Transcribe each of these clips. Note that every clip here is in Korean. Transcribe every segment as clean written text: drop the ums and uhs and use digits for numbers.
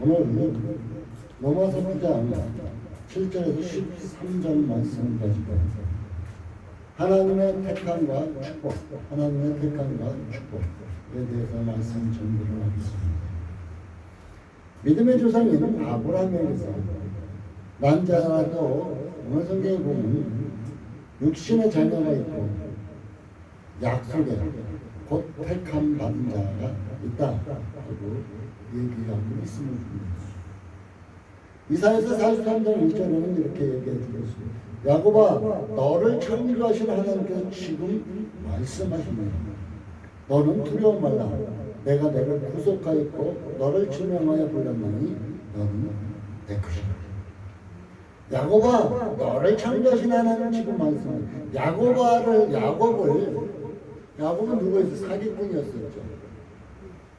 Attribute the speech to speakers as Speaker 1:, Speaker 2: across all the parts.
Speaker 1: 오늘 로마서 9장 7절에서 13절 말씀 가지고 하나님의 택함과 축복, 하나님의 택함과 축복에 대해서 말씀 전달을 하겠습니다. 믿음의 조상인 아브라함에게서 난 자라도 오늘 성경에 보면 육신의 자녀가 있고 약속에 곧 택함 받은 자가 있다고 얘기하고 있음을 봅니다. 이사야서 43장 1절에는 이렇게 얘기해 주고 있습니다. 야곱아, 너를 창조하신 하나님께서 지금 말씀하십니다. 너는 두려워 말라. 내가 너를 구속하였고 너를 지명하여 불렀나니 너는 내 것이다. 야곱아, 너를 창조하신 하나님 지금 말씀합니다. 야곱은 누구였어요? 사기꾼이었었죠.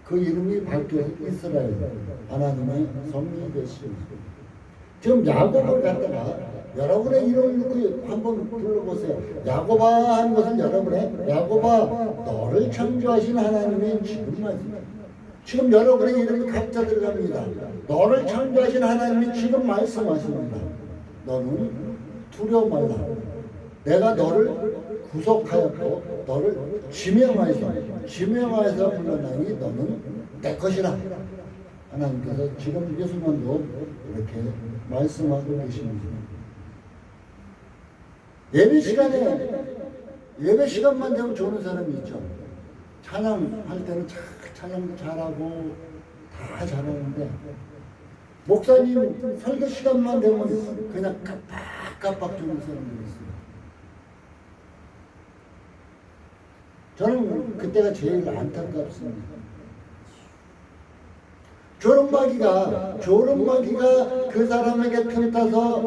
Speaker 1: 그 이름이 바뀌어서 이스라엘, 하나님의 성민이 됐습니다. 지금 야곱을 갖다가 여러분의 이름을 넣고 한번 불러보세요. 야곱아 하는 것은 여러분의 야곱아, 너를 창조하신 하나님의 지금 말씀. 지금 여러분의 이름이 각자 들어갑니다. 너를 창조하신 하나님이 지금 말씀하십니다. 너는 두려워 말라. 내가 너를 구속하였고 너를 지명하여서 불렀나니 너는 내 것이라. 하나님께서 지금 이 순간도 이렇게 말씀하고 계십니다. 예배 시간만 되면 좋은 사람이 있죠. 찬양할 때는 찬양도 잘하고 다 잘하는데 목사님 설교 시간만 되면 그냥 깜빡깜빡 주는 사람들이 있어요. 저는 그때가 제일 안타깝습니다. 조롱마귀가 그 사람에게 틈타서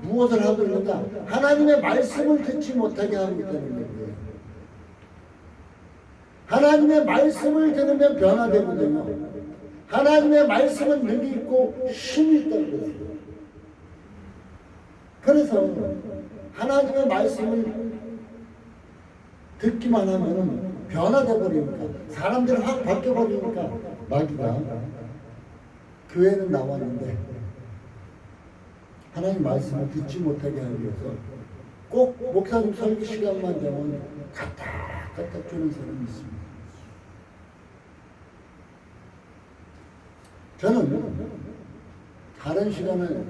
Speaker 1: 무엇을 하고 있는가? 하나님의 말씀을 듣지 못하게 하고 있다는 거예요. 하나님의 말씀을 들으면 변화되거든요. 하나님의 말씀은 능이 있고 힘이 있다는 거예요. 그래서 하나님의 말씀을 듣기만 하면 변화돼 버리니까, 사람들이 확 바뀌어 버리니까 마귀가 교회는 나왔는데 하나님 말씀을 듣지 못하게 하기 위해서 꼭 목사님 설교 시간만 되면 갖다 주는 사람이 있습니다. 저는 다른 시간에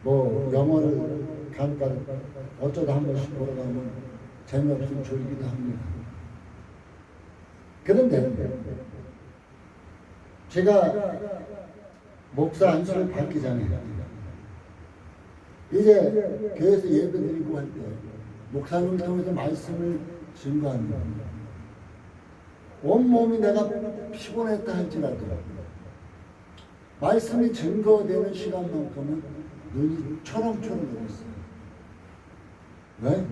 Speaker 1: 영화를 잠깐 어쩌다 한 번씩 보러 가면 재미없으면 졸기도 합니다. 그런데 제가 목사 안수를 받기 전에 이제 교회에서 예배 드리고 할 때 목사님을 통해서 말씀을 증거합니다. 온몸이 내가 피곤했다 할지라도 말씀이 증거되는 시간만큼은 눈이 초롱초롱 있어요. 왜?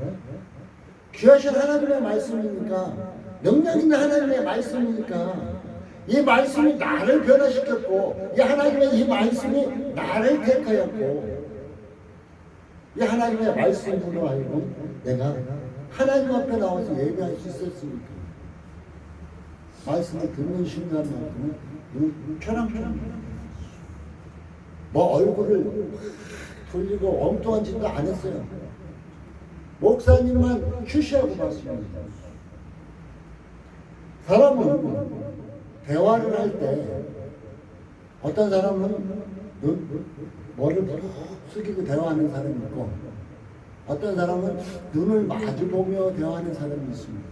Speaker 1: 귀하신 하나님의 말씀이니까, 능력 있는 하나님의 말씀이니까, 이 말씀이 나를 변화시켰고, 이 하나님의 이 말씀이 나를 택하였고, 이 하나님의 말씀으로 하여금 내가 하나님 앞에 나와서 예배할 수 있었으니까, 말씀을 듣는 순간만큼은 눈 초롱초롱. 얼굴을 돌리고 엉뚱한 짓도 안 했어요. 목사님만 휴시하고 봤습니다. 사람은 대화를 할 때 어떤 사람은 머리를 푹 숙이고 대화하는 사람이 있고 어떤 사람은 눈을 마주보며 대화하는 사람이 있습니다.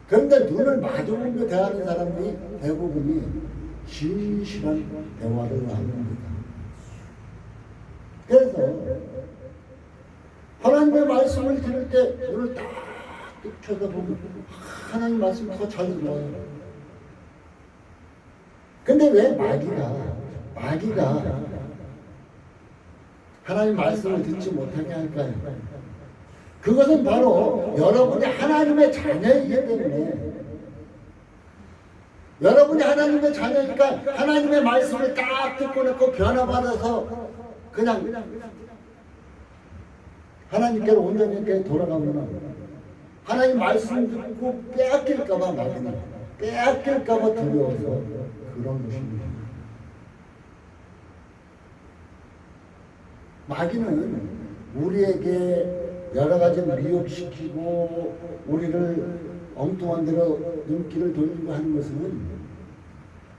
Speaker 1: 그런데 눈을 마주보며 대화하는 사람들이 대부분이 진실한 대화를 합니다. 그래서 하나님의 말씀을 들을 때 눈을 딱 쳐다보면 하나님 말씀이 더 잘 들어요. 근데 왜 마귀가 하나님 말씀을 듣지 못하게 할까요? 그것은 바로 여러분이 하나님의 자녀이기 때문에, 여러분이 하나님의 자녀니까 하나님의 말씀을 딱 듣고 놓고 변화받아서 그냥 하나님께로 온전히 돌아가면 하나님 말씀 듣고 빼앗길까봐 마귀는 빼앗길까봐 두려워서 그런 것입니다. 마귀는 우리에게 여러 가지 미혹시키고 우리를 엉뚱한 데로 눈길을 돌리고 하는 것은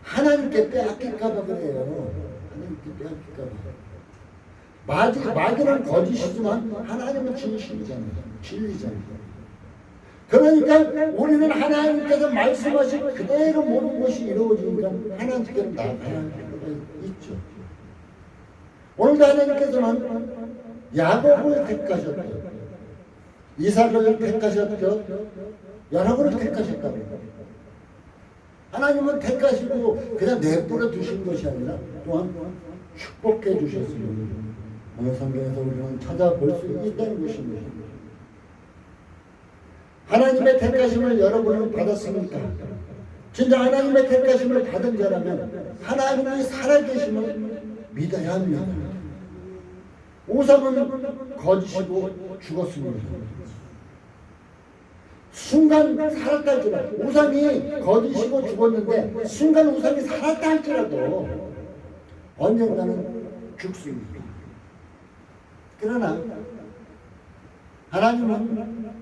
Speaker 1: 하나님께 빼앗길까봐 그래요. 하나님께 빼앗길까봐. 마귀는 거짓이지만 하나님은 진실이잖아요. 진리잖아요. 그러니까 우리는 하나님께서 말씀하신 그대로 모든 것이 이루어지니까 하나님께로 나가야 할 필요가 있죠. 오늘도 하나님께서는 야곱을 택하셨죠. 이삭을 택하셨죠. 여러분을 택하셨다고요. 하나님은 택하시고 그냥 내버려 두신 것이 아니라 또한 축복해 주셨습니다. 오늘 성경에서 우리는 찾아볼 수 있다는 것입니다. 하나님의 택하심을 여러분은 받았습니까? 진짜 하나님의 택하심을 받은 자라면 하나님이 살아계심을 믿어야 합니다. 우상은 거짓이고 죽었습니다. 순간 살았다 할지라도 우상이 거짓이고 죽었는데 순간 우상이 살았다 할지라도 언젠가는 죽습니다. 그러나 하나님은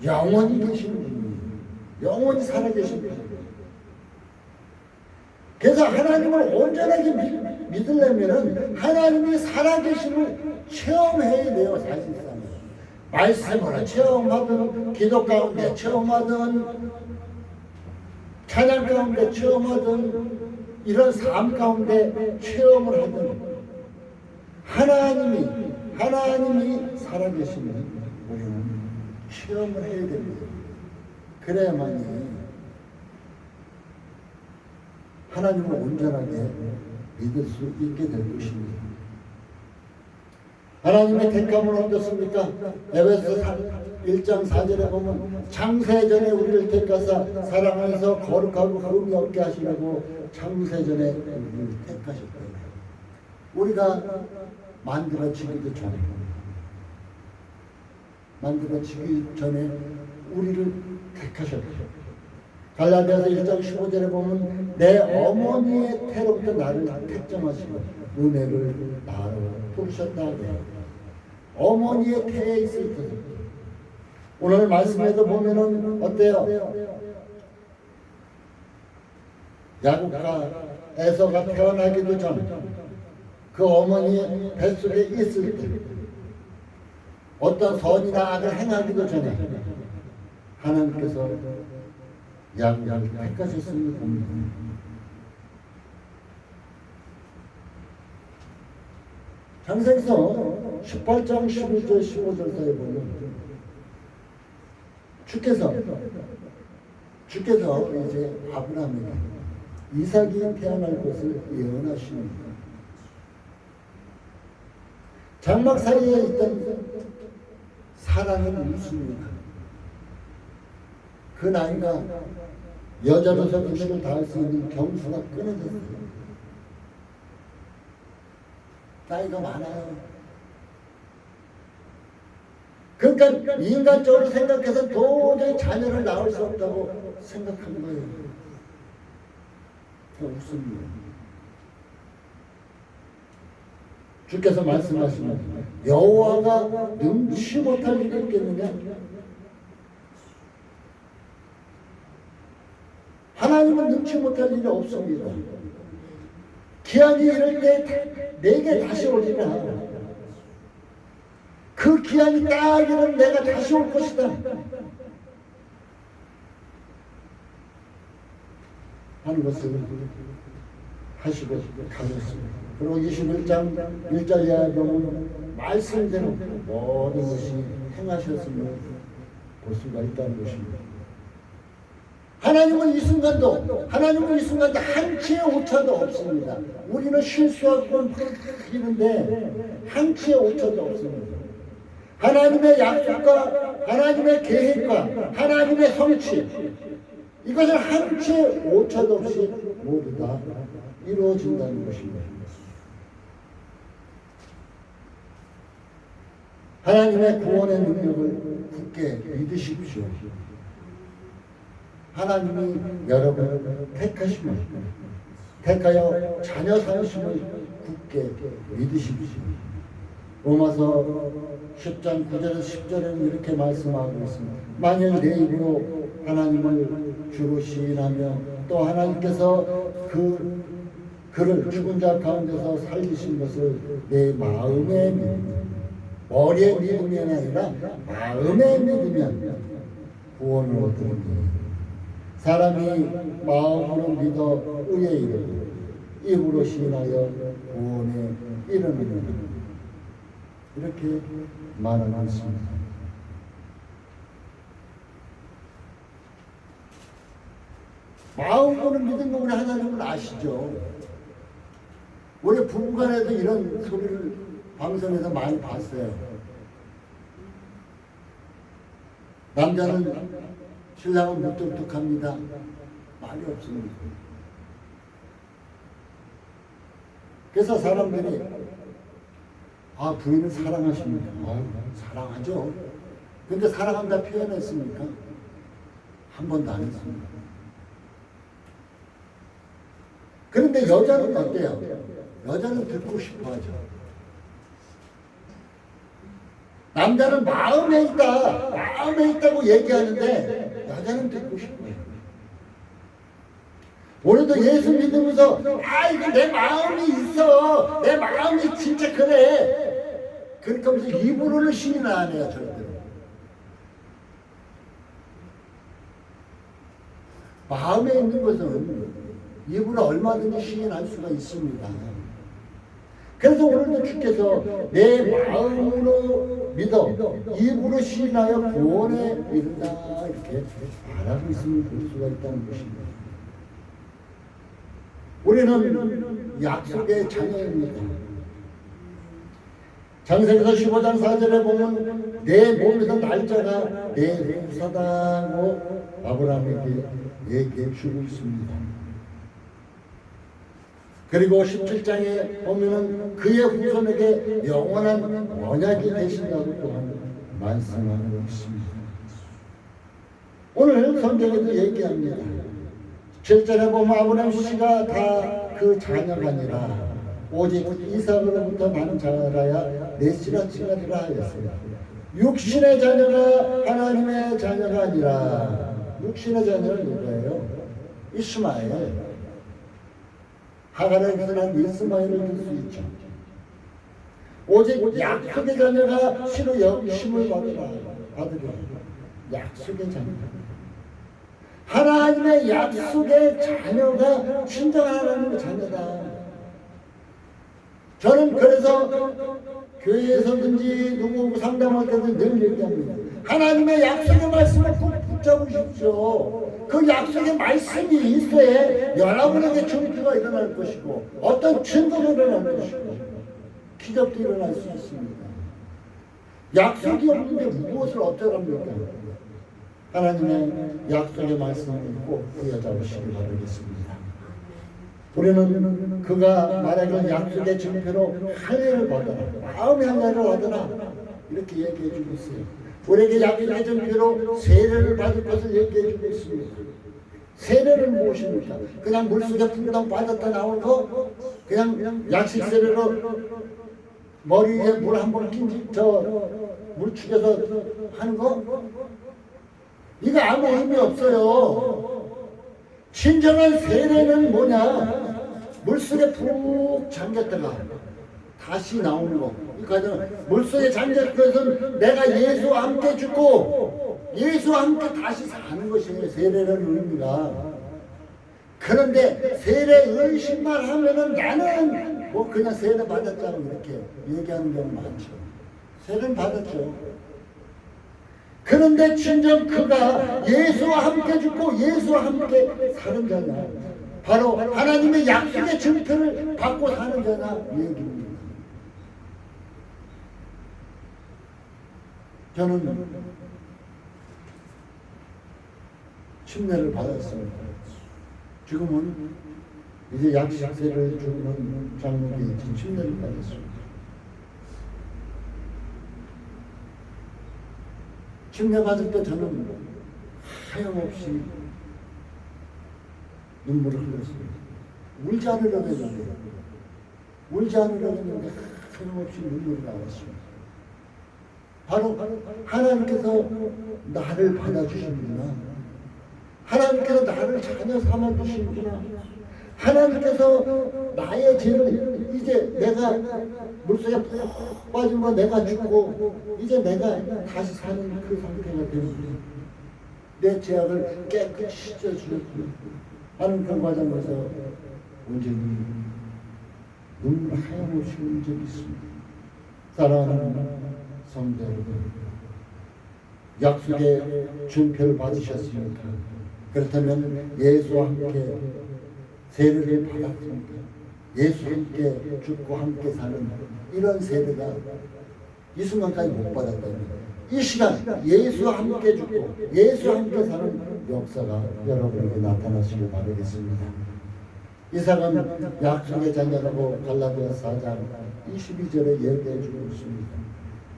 Speaker 1: 영원히 계신 분입니다. 영원히 살아계신 분입니다. 그래서 하나님을 온전하게 믿으려면 하나님이 살아계심을 체험해야 돼요. 사실상 말씀으로 체험하든 기도 가운데 체험하든 찬양 가운데 체험하든 이런 삶 가운데 체험을 하든 하나님이 살아계심을 우리는 체험을 해야 됩니다. 그래야만이 하나님을 온전하게 믿을 수 있게 될 것입니다. 하나님의 택함은 어떻습니까? 에베소 1장 4절에 보면 창세전에 우리를 택하사 사랑 안에서 거룩하고 흠이 없게 하시려고 창세전에 우리를 택하셨다. 우리가 만들어지기도 전에 우리를 택하셨다. 갈라디아서 1장 15절에 보면 내 어머니의 태로부터 나를 택정하시고 은혜를 나로 부르셨다. 어머니의 태에 있을 때 오늘 말씀에도 보면은 어때요? 야곱과 에서가 태어나기도 전 그 어머니의 뱃속에 있을 때 어떤 선이나 악을 행하기도 전에 하나님께서 야곱을 택하셨음을 봅니다. 창세기서 18장 11절 15절 사이에 보면 주께서 이제 아브라함에게 이삭이 태어날 것을 예언하십니다. 장막 사이에 있던 사랑은 웃습니다. 그 나이가 여자로서 의식을 다할 수 있는 경수가 끊어졌어요. 나이가 많아요. 그러니까 인간적으로 생각해서 도저히 자녀를 낳을 수 없다고 생각한 거예요. 웃습니다. 주께서 말씀하시면 여호와가 능치 못할 일이 있겠느냐? 하나님은 능치 못할 일이 없습니다. 기한이 이럴 때 내게 다시 오리라. 그 기한이 딱 이르면 내가 다시 올 것이다 하는 것을 하시고 가셨습니다. 그리고 21장 1절 이하에 보면 말씀대로 모든 것이 행하셨음을 볼 수가 있다는 것입니다. 하나님은 이 순간도 한치의 오차도 없습니다. 우리는 실수하고 그러는데 한치의 오차도 없습니다. 하나님의 약속과 하나님의 계획과 하나님의 성취 이것을 한치의 오차도 없이 모두 다 이루어진다는 것입니다. 하나님의 구원의 능력을 굳게 믿으십시오. 하나님이 여러분을 택하시면 택하여 자녀 삼으심을 굳게 믿으십시오. 로마서 10장 9절에서 10절에는 이렇게 말씀하고 있습니다. 만일 내 입으로 하나님을 주로 시인하며 또 하나님께서 그를 죽은 자 가운데서 살리신 것을 내 마음에 믿으면, 머리에 믿음이 아니라 마음에 믿으면 구원을 얻으니 사람이 마음으로 믿어 의에 이르고 입으로 시인하여 구원에 이르느니라. 이렇게 말하고 있습니다. 마음으로 믿은 거 우리 하나님을 아시죠? 우리 부부간에도 이런 소리를 방송에서 많이 봤어요. 남자는 신랑은 무뚝뚝합니다. 말이 없습니다. 그래서 사람들이 부인을 사랑하십니까? 사랑하죠. 근데 사랑한다 표현했습니까? 한 번도 안 했습니다. 그런데 여자는 어때요? 여자는 듣고 싶어 하죠. 남자는 마음에 있다고 얘기하는데 여자는 듣고 싶어요. 우리도 예수 믿으면서 이거 내 마음이 있어. 내 마음이 진짜 그래. 그렇게 하면서 입으로는 신인 안 해요. 절대로. 마음에 있는 것은 입으로 얼마든지 시인할 수가 있습니다. 그래서 오늘도 주께서 내 마음으로 믿어 입으로 시인하여 구원에 이른다 이렇게 말하고 있음을 볼 수가 있다는 것입니다. 우리는 약속의 자녀입니다. 창세기서 15장 4절에 보면 내 몸에서 날짜가 내 후사다고 아브라함에게 얘기해 주고 있습니다. 그리고 17장에 보면은 그의 후손에게 영원한 언약이 되신다고 또한 말씀하고 있습니다. 오늘 성경에도 얘기합니다. 7절에 보면 아브라함 씨가 다 그 자녀가 아니라 오직 이삭으로부터 난 자라야 내 씨라 칭하리라 하였어요. 육신의 자녀가 하나님의 자녀가 아니라 육신의 자녀는 누구예요? 이스마엘. 하갈에서 난 이스마엘을 들 수 있죠. 오직 약속의 자녀가 시로 여김을 받으리라. 약속의 자녀. 하나님의 약속의 자녀가 진정한 하나님의 자녀다. 저는 그래서 교회에서든지 누구 상담할 때도 늘 얘기합니다. 하나님의 약속의 말씀을 꼭 붙잡으십시오. 그 약속의 말씀이 있어야 여러분에게 증거가 일어날 것이고 어떤 증거가 일어날 것이고 기적도 일어날 수 있습니다. 약속이 없는데 무엇을 어쩌랍니까? 하나님의 약속의 말씀을 꼭 부여잡으시기 바라겠습니다. 우리는 그가 말하는 약속의 증표로 할례를 받아라, 마음의 할례를 받아라 이렇게 얘기해 주고 있어요. 우리에게 약속의 증표로 세례를 받을 것을 얘기해 주고 있습니다. 세례는 무엇입니까? 그냥 물속에 풍덩 빠졌다 나온 거? 그냥 약식 세례로 머리 위에 물 한 번 낀지 물 축여서 하는 거? 이거 아무 의미 없어요. 진정한 세례는 뭐냐? 물속에 푹 잠겼다가 다시 나오는 거. 그러니까 물속에 잠겼을 것은 내가 예수와 함께 죽고 예수와 함께 다시 사는 것이에요. 세례라는 의미가. 그런데 세례 의심만 하면은 나는 뭐 그냥 세례 받았다고 이렇게 얘기하는 경우 많죠. 세례는 받았죠. 그런데 진정 그가 예수와 함께 죽고 예수와 함께 사는 자냐, 바로 하나님의 약속의 증표를 받고 사는 자냐 이 얘기입니다. 저는 침례를 받았습니다. 지금은 이제 약식세를 주는 장로교에 침례를 받았습니다. 침례 받을 때 저는 하염없이 눈물을 흘렸습니다. 울지 않으려고 했는데 하염없이 눈물이 나왔습니다. 바로 하나님께서 나를 받아주시는구나. 하나님께서 나를 자녀 삼아주시는구나. 하나님께서 나의 죄를 이제 내가 물속에 푹 빠진 거 내가 죽고 이제 내가 다시 사는 그 상태가 되는구나. 내 죄악을 깨끗이 씻어주셨구나 하는 그 과정에서 온전히 눈물 하염없이 운 적이 있습니다. 사랑하는 성도 여러분, 약속의 준표를 받으셨습니까? 그렇다면 예수와 함께 세례를 받았습니까? 예수와 함께 죽고 함께 사는 이런 세례가 이 순간까지 못 받았다면 이 시간 예수와 함께 죽고 예수와 함께 사는 역사가 여러분에게 나타나시길 바라겠습니다. 이삭은 약속의 자녀라고 갈라디아서 4장 22절에 얘기해 주고 있습니다.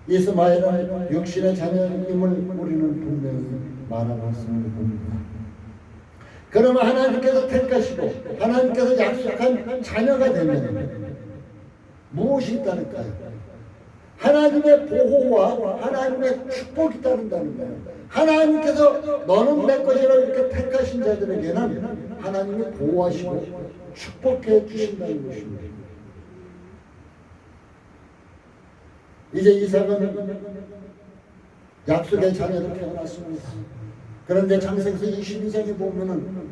Speaker 1: 이스마엘은 육신의 자녀임을 우리는 분명히 말하고 있음을 봅니다. 그러면 하나님께서 택하시고 하나님께서 약속한 자녀가 되면 무엇이 있다는가요? 하나님의 보호와 하나님의 축복이 따른다는 거예요. 하나님께서 너는 내 것이라고 이렇게 택하신 자들에게는 하나님이 보호하시고 축복해 주신다는 것입니다. 이제 이삭은 약속의 자녀로 태어났습니다. 그런데 창세기서 22장에 보면은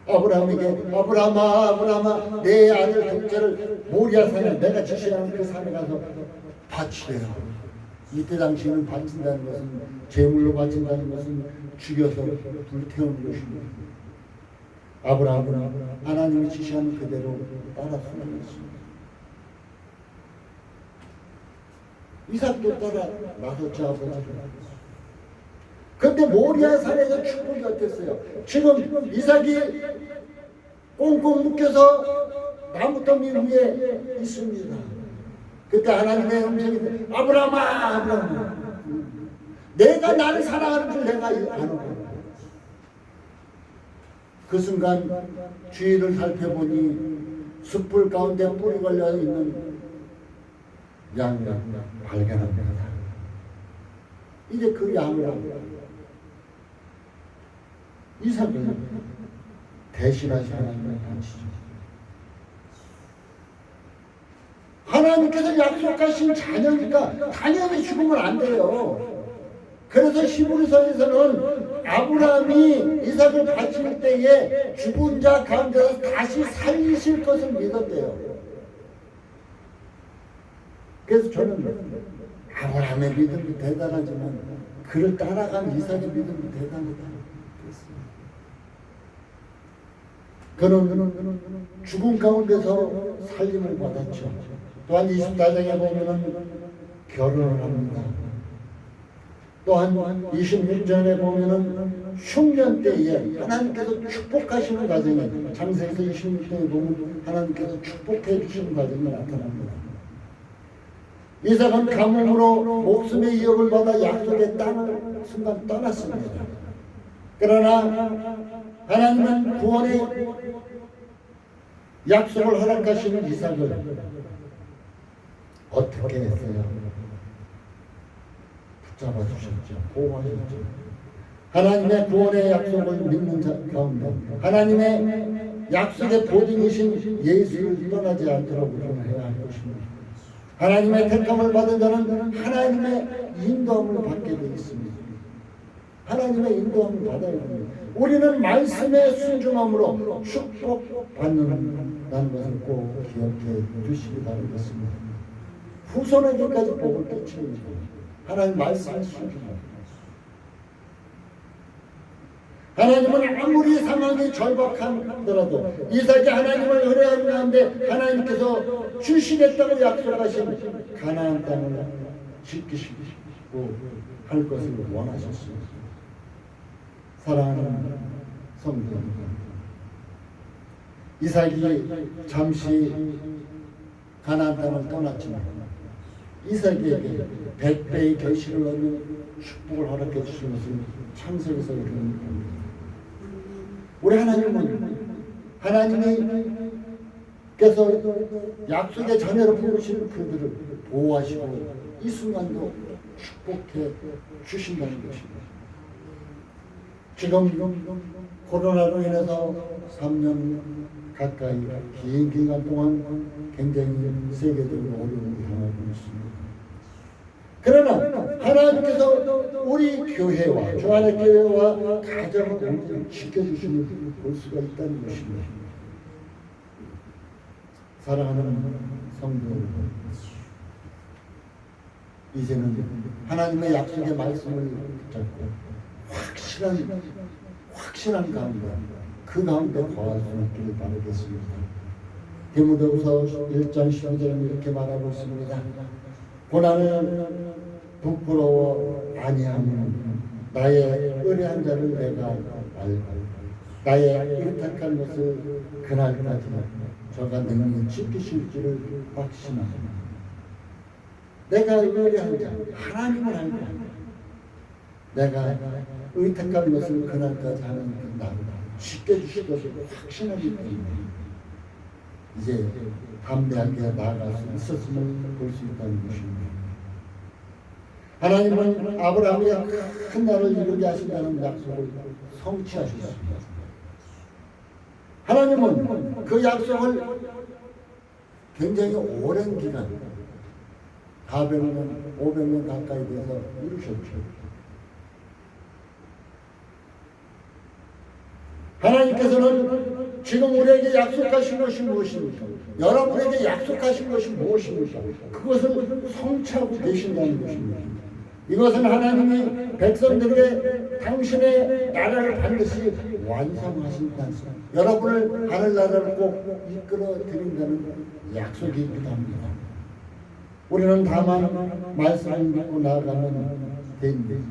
Speaker 1: 아브라함에게 아브라함아 내 아들 둘째를 모리아 산에 내가 지시하는 그 산에 가서 바치래요. 이때 당시에는 바친다는 것은 제물로 바친다는 것은 죽여서 불태우는 것입니다. 아브라함은 하나님이 지시하는 그대로 따라 순종했습니다. 이삭도 따라 나섰죠. 아버지를. 그런데 모리아 산에서 축복이 어땠어요? 지금 이삭이 꽁꽁 묶여서 나무더미 위에 있습니다. 그때 하나님의 음성이 아브라함아 내가 나를 사랑하는 줄 내가 아는 그 순간 주위를 살펴보니 숯불 가운데 뿔이 걸려 있는 양을 발견합니다. 이제 그 양을 이삭을 대신하시 하나님의 단치죠. 하나님께서 약속하신 자녀니까 당연히 죽으면 안 돼요. 그래서 히브리서에서는 아브라함이 이삭을 바칠 때에 죽은 자 가운데서 다시 살리실 것을 믿었대요. 그래서 저는 아브라함의 믿음이 대단하지만 그를 따라간 이삭의 믿음이 대단하다. 그는 죽음 가운데서 살림을 받았죠. 또한 24장에 보면은 결혼을 합니다. 또한 26장에 보면은 흉년 때에 하나님께서 축복하시는 과정에 창세기서 26장에 보면 하나님께서 축복해 주시는 과정이 나타납니다. 이삭은 가뭄으로 목숨의 위협을 받아 약속의 땅을 순간 떠났습니다. 그러나 하나님은 구원의 약속을 허락하시는 이삭을 어떻게 했어요? 붙잡아 주셨죠. 보호하셨죠. 하나님의 구원의 약속을 믿는 자 가운데 하나님의 약속의 보증이신 예수를 떠나지 않도록 우리는 해야 할 것입니다. 하나님의 택함을 받은 자는 하나님의 인도함을 받게 되어 있습니다. 하나님의 인도함을 받아야 합니다. 우리는 말씀에 순종함으로 축복받는다는 것을 꼭 기억해 주시기 바라겠습니다. 후손에게까지 복을 끼치는 하나님 말씀에 순종합니다. 하나님은 아무리 상황이 절박하더라도 이삭이 하나님을 의뢰하는 가운데 하나님께서 주시겠다고 약속하신 가나안 땅을 지키시고 할 것을 원하셨습니다. 사랑하는 성도, 이삭이 잠시 가나안 땅을 떠났지만 이삭에게 100배의 계시를 얻는 축복을 허락해 주신 것을 창세기에서 우리는 봅니다. 우리 하나님은 하나님께서 약속의 자녀로 부르신 그들을 보호하시고 이 순간도 축복해 주신다는 것입니다. 지금 코로나로 인해서 3년 가까이 긴 기간 동안 굉장히 세계적으로 어려움을 당하고 있습니다. 그러나 하나님께서 우리 교회와 주안의 교회와 가정을 온전히 지켜주시는 볼 수가 있다는 것입니다. 사랑하는 성도 여러분, 이제는 하나님의 약속의 말씀을 붙잡고 확실한 가운데 그 가운데 거할 수 있기를 바라겠습니다. 디모데후서 1장 12절은 이렇게 말하고 있습니다. 고난을 부끄러워 아니하면 나의 의뢰한 자를 내가 알고 나의 일탁한 것을 그날까지 저가 능히 지키실 줄을 확신합니다. 내가 의뢰한 자 하나님을 알고 내가 의탁한 것을 그날까지 하나님께 나를 지켜주실 것을 확신하기 때문에 이제 담대하게 나아갈 수 있었음을 볼 수 있다는 것입니다. 하나님은 아브라함의 큰 나라를 이루게 하신다는 약속을 성취하셨습니다. 하나님은 그 약속을 굉장히 오랜 기간 400년, 500년 가까이 돼서 이루셨죠. 하나님께서는 지금 우리에게 약속하신 것이 무엇입니까? 여러분에게 약속하신 것이 무엇입니까? 그것을 성취하고 계신다는 것입니다. 이것은 하나님이 백성들에게 당신의 나라를 반드시 완성하신다는 여러분을 하늘나라를 꼭 이끌어 드린다는 약속이기도 합니다. 우리는 다만 말씀을 믿고 나아가면 됩니다.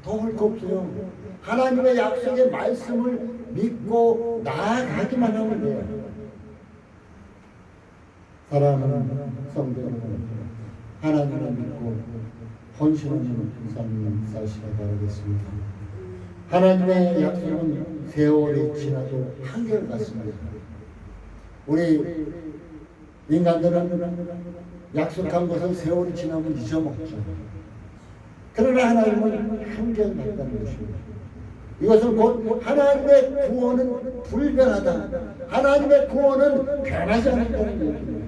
Speaker 1: 더 할 거 없어요. 하나님의 약속의 말씀을 믿고 나아가기만 하면 돼요. 사랑하는 성도 여러분, 하나님을 믿고 헌신하는 삶을 사시길 바라겠습니다. 하나님의 약속은 세월이 지나도 한결같습니다. 우리 인간들은 약속한 것을 세월이 지나면 잊어먹죠. 그러나 하나님은 한결같다는 것입니다. 이것은 곧 하나님의 구원은 불변하다. 하나님의 구원은 변하지 않는다는 것입니다.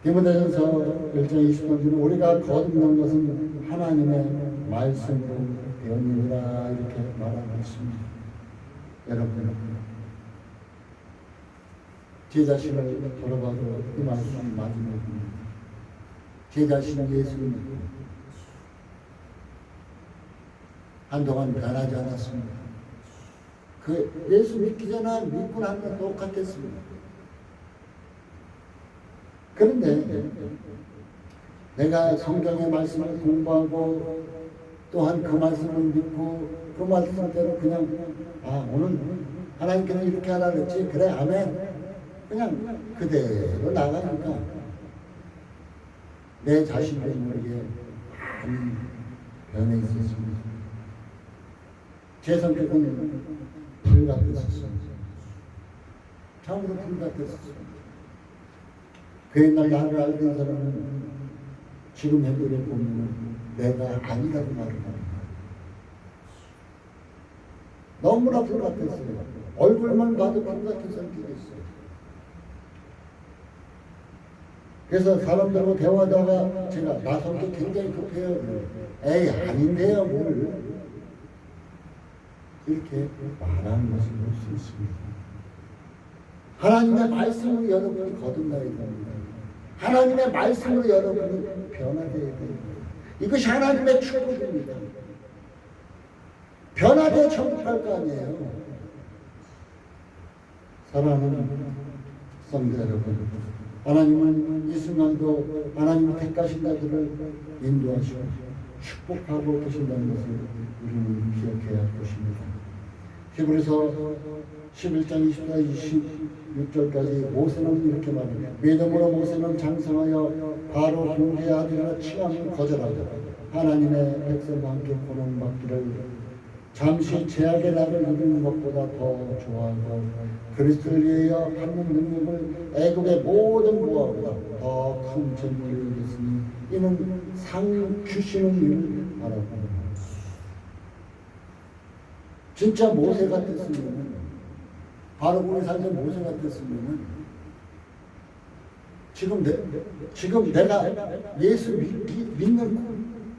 Speaker 1: 디모데전서 1장 20절은 우리가 거듭난 것은 하나님의 말씀으로 되었느니라 이렇게 말하고 있습니다. 여러분, 제 자신을 돌아봐도 이 말씀이 맞는 제 자신은 예수를 믿고 한동안 변하지 않았습니다. 그 예수 믿기 전에 믿고 나면 똑같았습니다. 그런데 내가 성경의 말씀을 공부하고 또한 그 말씀을 믿고 그 말씀대로 그냥 오늘 하나님께는 이렇게 하라 그랬지 그래 아멘 그냥 그대로 나가니까 내 자신도 모르게 많이 변해 있었습니다. 제 성격은 불 같았었어요. 참으로 불 같았었어요. 그 옛날 나를 알던 사람은 지금 현실에 보면 내가 아니라고 말을 합니다. 너무나 불 같았어요. 얼굴만 봐도 불 같은 성격이었어요. 그래서 사람들하고 대화하다가 제가 나 성격 굉장히 급해요. 에이 아닌데요 뭘 이렇게 말하는 것을 볼 수 있습니다. 하나님의 말씀으로 여러분이 거듭나야 됩니다. 하나님의 말씀으로 여러분이 변화되어야 됩니다. 이것이 하나님의 축복입니다. 변화되어 천국 갈 거 아니에요. 사랑하는 성도 여러분, 하나님은 이 순간도 하나님 택하신 자들을 인도하시고 축복하고 계신다는 것을 우리는 기억해야 할 것입니다. 히브리서 11장 24, 26절까지 모세는 이렇게 말합니다. 믿음으로 모세는 장성하여 바로 궁지의 아들이나 취함을 거절하고 하나님의 백성과 함께 고난받기를 잠시 죄악의 날을 누리는 것보다 더 좋아하고 그리스도를 위하여 받는 능력을 애굽의 모든 모아보다 더 큰 전리를 이루었으니 이는 상 주시는 일을 바라보는 진짜 모세 같았으면 바로 우리 살던 모세 같았으면 지금 내가 예수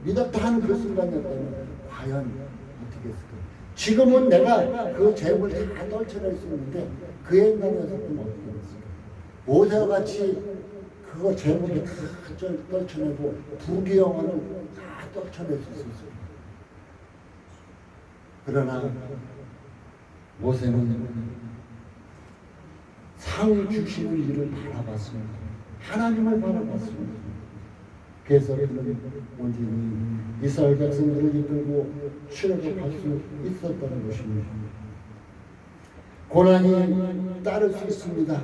Speaker 1: 믿었다 하는 그 순간이었다면 과연 어떻게 했을까? 지금은 내가 그 죄를 다 떨쳐낼 수 있는데 그 옛날이었으면 어떻게 했을까? 모세와 같이 그거 죄를 다 떨쳐내고 부귀영화를 다 떨쳐낼 수 있었어요. 그러나 모세는 상 주시는 일을 바라봤습니다. 하나님을 바라봤습니다. 그래서 그는 온전히 이스라엘 백성들을 이끌고 출애굽할 수 있었다는 것입니다. 고난이 따를 수 있습니다.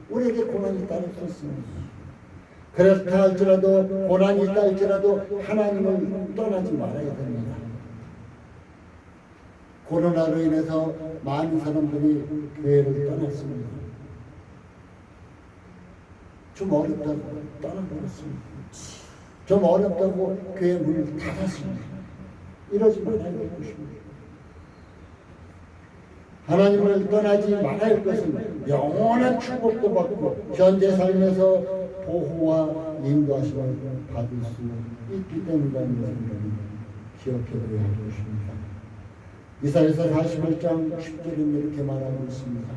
Speaker 1: 우리에게 고난이 따를 수 있습니다. 그렇다 할지라도 고난이 있다 할지라도 하나님을 떠나지 말아야 됩니다. 코로나로 인해서 많은 사람들이 교회를 떠났습니다. 좀 어렵다고 떠나버렸습니다. 좀 어렵다고 교회 문을 닫았습니다. 이러지 말아야 될 것입니다. 하나님을 떠나지 말아야 할 것은 영원한 축복도 받고 현재 삶에서 보호와 인도하심을 받을 수 있기 때문이라는 것을 기억해드려야 할 것입니다. 이사야서 41장 10절은 이렇게 말하고 있습니다.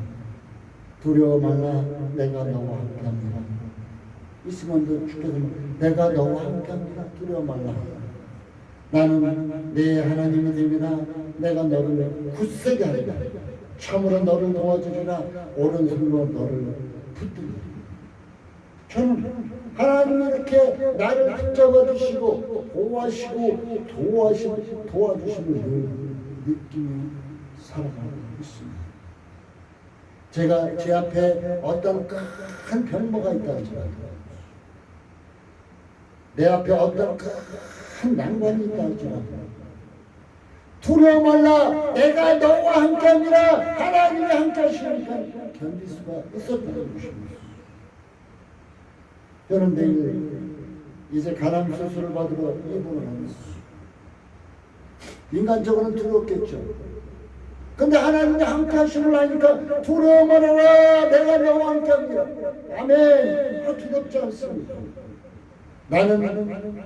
Speaker 1: 두려워 말라 내가 너와 함께합니다. 이 시간도 주께서 내가 너와 함께합니다. 두려워 말라. 나는 내 하나님이 되리라. 내가 너를 굳세게 하리라. 참으로 너를 도와주리라. 오른손으로 너를 붙들리라. 저는 하나님이 이렇게 나를 붙잡아 주시고 보호하시고 도와주심을 늘 느끼며 살아가고 있습니다. 제가 제 앞에 어떤 큰 병모가 있다 할지라도 내 앞에 어떤 큰 난관이 있다 할지라도 두려워 말라 내가 너와 함께합니다. 하나님이 함께 하시니까 견딜 수가 있었다는 것입니다. 저는 내일 이제 간암 수술을 받으러 입원을 합니다. 인간적으로는 두렵겠죠. 근데 하나님이 함께 하심을 아니까 두려워 말아라 내가 너와 함께 합니다. 아멘. 두렵지 않습니다. 나는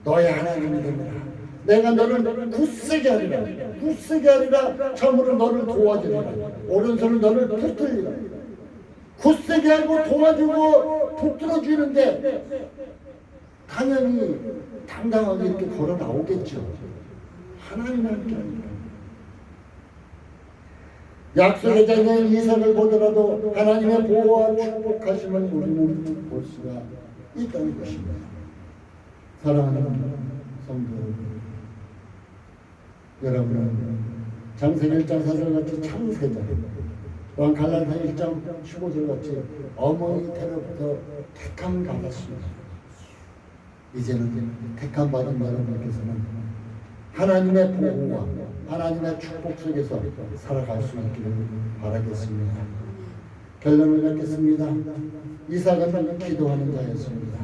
Speaker 1: 너의 하나님이 됩니다. 내가 너를 굳세게 하리라. 굳세게 하리라. 참으로 너를 도와주리라. 오른손을 너를 붙들리라. 굳세게 하고 도와주고 붙들어 주는데 당연히 당당하게 이렇게 걸어 나오겠죠. 하나님이 함께합니다. 약속의 자녀인 이삭을 보더라도 하나님의 보호와 축복하심을 우리는 볼 수가 있다는 것입니다. 사랑하는 성도 여러분은 창세기 1장 4절같이 창세자 또한 갈라디아 1장 15절같이 어머니 태로부터 택함 받았습니다. 이제는 택함 받은 여러분께서는 하나님의 보호와 하나님의 축복 속에서 살아갈 수 있기를 바라겠습니다. 결론을 맺겠습니다. 이삭은 기도하는 자였습니다.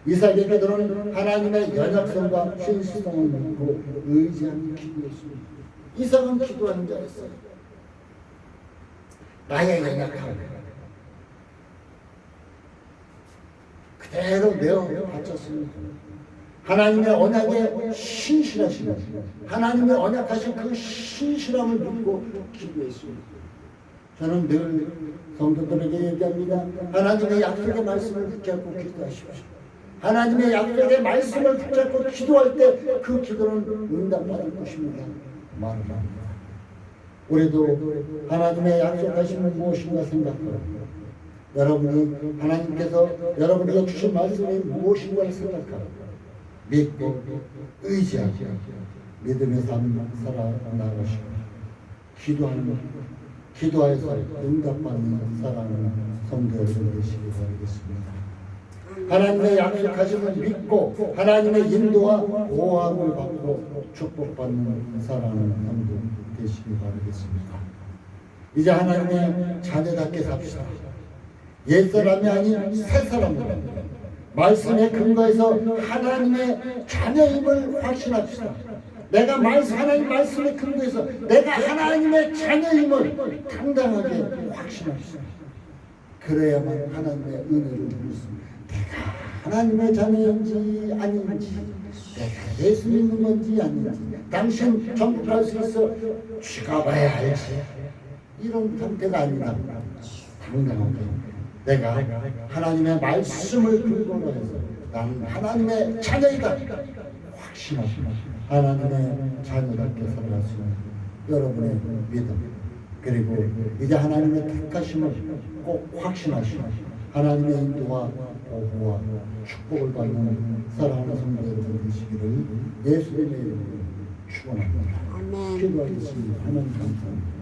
Speaker 1: 이삭의 기도는 하나님의 연약성과 신실성을 믿고 의지하는 기도였습니다. 이삭은 기도하는 자였어요. 나의 연약함 그대로 내어 바쳤습니다. 하나님의 언약에 신실하시고 하나님의 언약하신 그 신실함을 믿고 기도했습니다. 저는 늘 성도들에게 얘기합니다. 하나님의 약속의 말씀을 붙잡고 기도하십시오. 하나님의 약속의 말씀을 붙잡고 기도할 때 그 기도는 응답받을 것입니다. 말을 합니다. 우리도 하나님의 약속하심은 무엇인가 생각하고 여러분이 하나님께서 여러분에게 주신 말씀이 무엇인가를 생각하고 믿고 의지하고 믿음의 삶 살아나가시고 기도하여서 응답받는 사랑하는 성도 여러분 되시기 바라겠습니다. 하나님의 약속하심을 믿고 하나님의 인도와 보호함을 받고 축복받는 사랑하는 성도 되시기 바라겠습니다. 이제 하나님의 자녀답게 삽시다. 옛사람이 아닌 새사람으로 말씀에 근거해서 하나님의 자녀임을 확신합시다. 내가 하나님 말씀에 근거해서 내가 하나님의 자녀임을 당당하게 확신합시다. 그래야만 하나님의 은혜를 누립니다. 내가 하나님의 자녀인지 아닌지, 내가 예수 믿는 건지 아닌지, 당신 천국 갈 수 있어 죽어봐야 알지, 이런 상태가 아니라 당당하게 내가 하나님의 말씀을 근거로 해서 나는 하나님의 자녀이다 확신하고 하나님의 자녀답게 살아갈 수 있는 여러분의 믿음, 그리고 이제 하나님의 택하심을 꼭 확신하시고 하나님의 인도와 보호와 축복을 받는 사랑하는 성도 여러분 되시기를 예수님의 이름으로 축원합니다. 기도하겠습니다. 하나님 감사합니다.